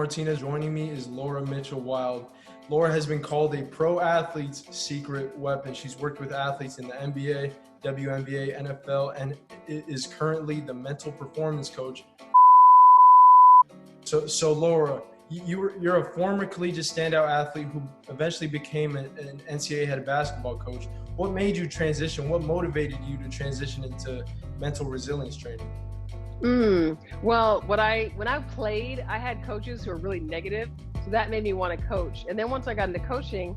Martinez. Joining me is Laura Mitchell WIlde. Laura has been called a pro athlete's secret weapon. She's worked with athletes in the NBA, WNBA, NFL, and is currently the mental performance coach. So Laura, you're a former collegiate standout athlete who eventually became an NCAA head basketball coach. What made you transition? What motivated you to transition into mental resilience training? Well, when I played, I had coaches who were really negative, so that made me want to coach. And then once I got into coaching,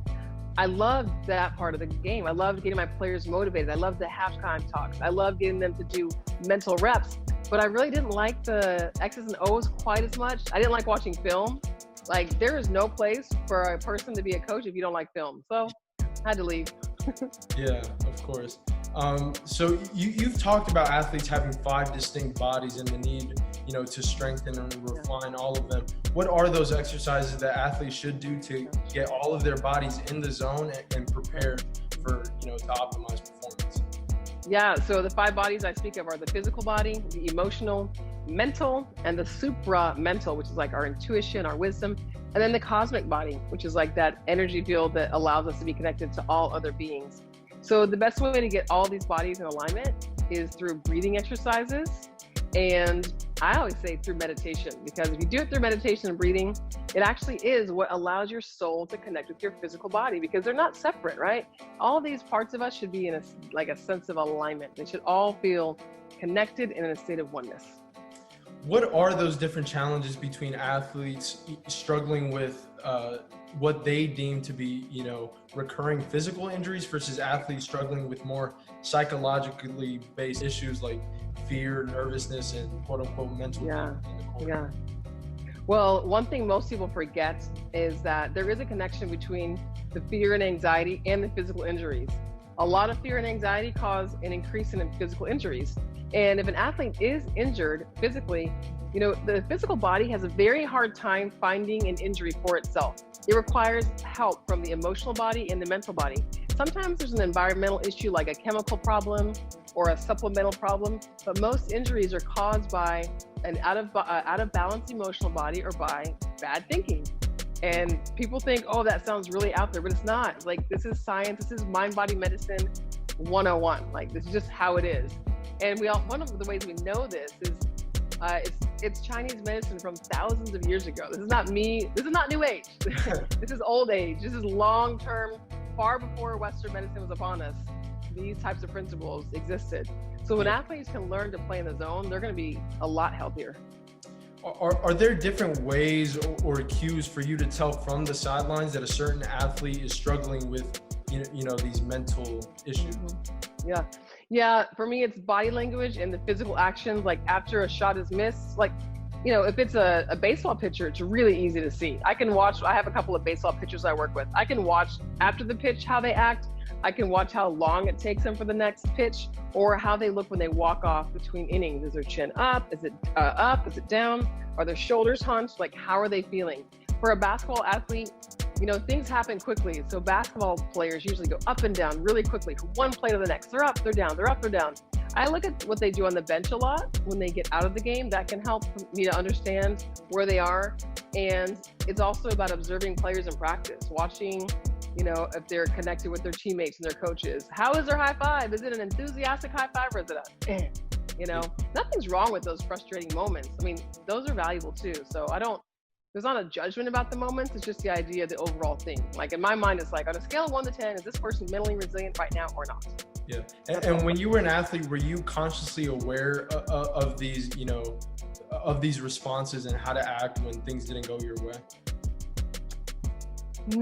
I loved that part of the game. I loved getting my players motivated. I loved the halftime talks. I loved getting them to do mental reps. But I really didn't like the X's and O's quite as much. I didn't like watching film. Like, there is no place for a person to be a coach if you don't like film. So I had to leave. Yeah, of course. So you've talked about athletes having 5 distinct bodies and the need, to strengthen and refine all of them. What are those exercises that athletes should do to get all of their bodies in the zone and prepare for, to optimize performance? Yeah, so the 5 bodies I speak of are the physical body, the emotional, mental, and the supra-mental, which is like our intuition, our wisdom, and then the cosmic body, which is like that energy field that allows us to be connected to all other beings. So the best way to get all these bodies in alignment is through breathing exercises. And I always say through meditation, because if you do it through meditation and breathing, it actually is what allows your soul to connect with your physical body, because they're not separate, right? All of these parts of us should be in a sense of alignment. They should all feel connected and in a state of oneness. What are those different challenges between athletes struggling with what they deem to be, recurring physical injuries versus athletes struggling with more psychologically based issues like fear, nervousness, and quote unquote mental? Yeah. Well, one thing most people forget is that there is a connection between the fear and anxiety and the physical injuries. A lot of fear and anxiety cause an increase in physical injuries. And if an athlete is injured physically, the physical body has a very hard time finding an injury for itself. It requires help from the emotional body and the mental body. Sometimes there's an environmental issue like a chemical problem or a supplemental problem, but most injuries are caused by an out of balance emotional body or by bad thinking. And people think, oh, that sounds really out there, but it's not. Like, this is science. This is mind-body medicine 101. Like, this is just how it is. And one of the ways we know this is it's Chinese medicine from thousands of years ago. This is not me. This is not New Age. This is old age. This is long-term, far before Western medicine was upon us. These types of principles existed. So when athletes can learn to play in the zone, they're going to be a lot healthier. Are there different ways or cues for you to tell from the sidelines that a certain athlete is struggling with, these mental issues? Yeah, for me, it's body language and the physical actions. Like, after a shot is missed, like, if it's a baseball pitcher, it's really easy to see. I have a couple of baseball pitchers I work with. I can watch after the pitch how they act. I can watch how long it takes them for the next pitch, or how they look when they walk off between innings. Is their chin up? Is it up? Is it down? Are their shoulders hunched? Like, how are they feeling? For a basketball athlete, things happen quickly. So basketball players usually go up and down really quickly from one play to the next. They're up, they're down, they're up, they're down. I look at what they do on the bench a lot when they get out of the game. That can help me to understand where they are. And it's also about observing players in practice, watching, if they're connected with their teammates and their coaches. How is their high five? Is it an enthusiastic high five, or is it nothing's wrong with those frustrating moments. I mean, those are valuable too. So there's not a judgment about the moments. It's just the idea of the overall thing. Like, in my mind, it's like, on a scale of 1 to 10, is this person mentally resilient right now or not? Yeah. And when you were an athlete, were you consciously aware of these, of these responses and how to act when things didn't go your way?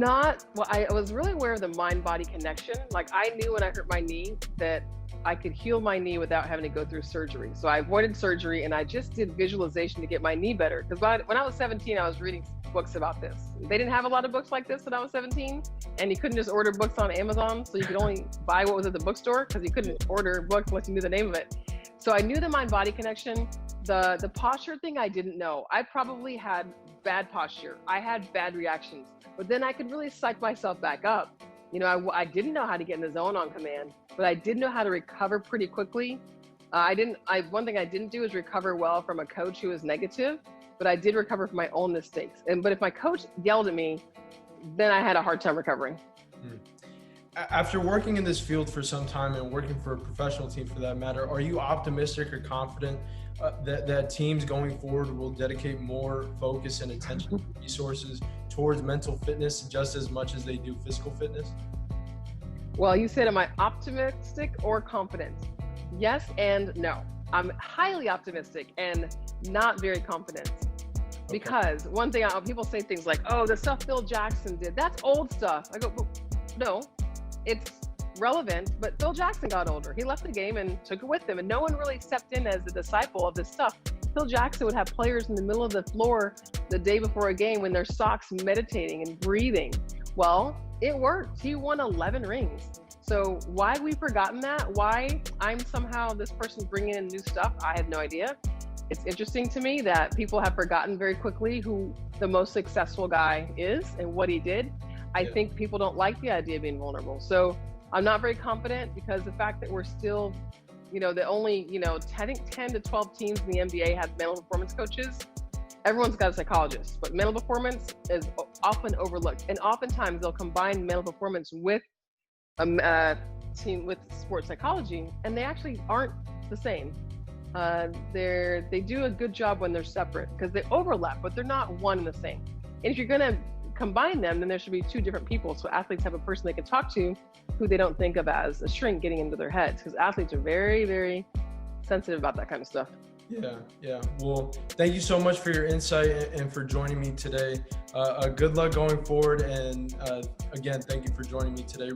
I was really aware of the mind-body connection. Like, I knew when I hurt my knee that I could heal my knee without having to go through surgery. So I avoided surgery, and I just did visualization to get my knee better. Because when I was 17, I was reading books about this. They didn't have a lot of books like this when I was 17, and you couldn't just order books on Amazon. So you could only buy what was at the bookstore, because you couldn't order books unless you knew the name of it. So I knew the mind-body connection. The posture thing I didn't know. I probably had bad posture. I had bad reactions, but then I could really psych myself back up. I didn't know how to get in the zone on command, but I did know how to recover pretty quickly. One thing I didn't do is recover well from a coach who was negative. but I did recover from my own mistakes. But if my coach yelled at me, then I had a hard time recovering. After working in this field for some time and working for a professional team for that matter, are you optimistic or confident that teams going forward will dedicate more focus and attention and resources towards mental fitness just as much as they do physical fitness? Well, you said, am I optimistic or confident? Yes and no. I'm highly optimistic and not very confident. Because one thing, people say things like, oh, the stuff Phil Jackson did, that's old stuff. I go, well, no, it's relevant, but Phil Jackson got older. He left the game and took it with him, and no one really stepped in as a disciple of this stuff. Phil Jackson would have players in the middle of the floor the day before a game in their socks meditating and breathing. Well, it worked. He won 11 rings. So why we've forgotten that, why I'm somehow this person bringing in new stuff, I have no idea. It's interesting to me that people have forgotten very quickly who the most successful guy is and what he did. I think people don't like the idea of being vulnerable. So I'm not very confident because the fact that we're still, the only, I think 10 to 12 teams in the NBA have mental performance coaches. Everyone's got a psychologist, but mental performance is often overlooked. And oftentimes they'll combine mental performance with a team with sports psychology, and they actually aren't the same. They do a good job when they're separate because they overlap, but they're not one and the same. And if you're going to combine them, then there should be two different people. So athletes have a person they can talk to who they don't think of as a shrink getting into their heads, because athletes are very, very sensitive about that kind of stuff. Yeah. Well, thank you so much for your insight and for joining me today. Good luck going forward. And again, thank you for joining me today.